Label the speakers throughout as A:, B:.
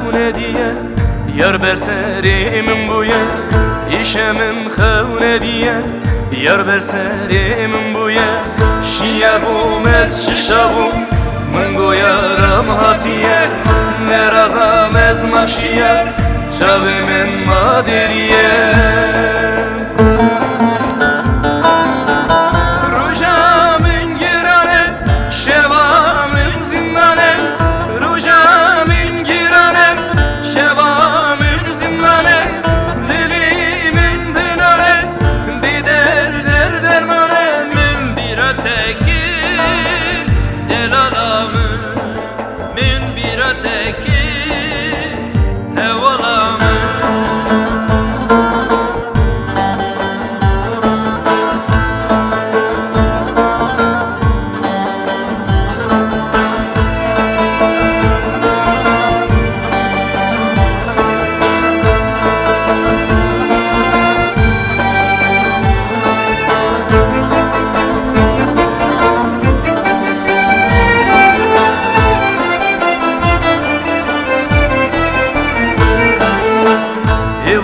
A: خونه دیه یار بر سریم بویه ایشمن خونه دیه یار بر سریم بویه شیابوم از ششابوم من گویارم هاتیه نرازم از ماشیه شب من مادریه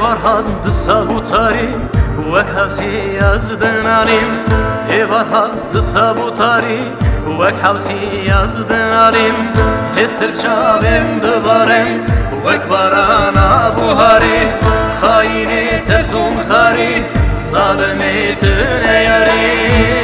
A: Varhan sabutari vek havsi yazdınalim varhan sabutari vek havsi yazdınalim Hester çavim duvarem vek barana buhari Haini tesun khari zalimi tüne yarim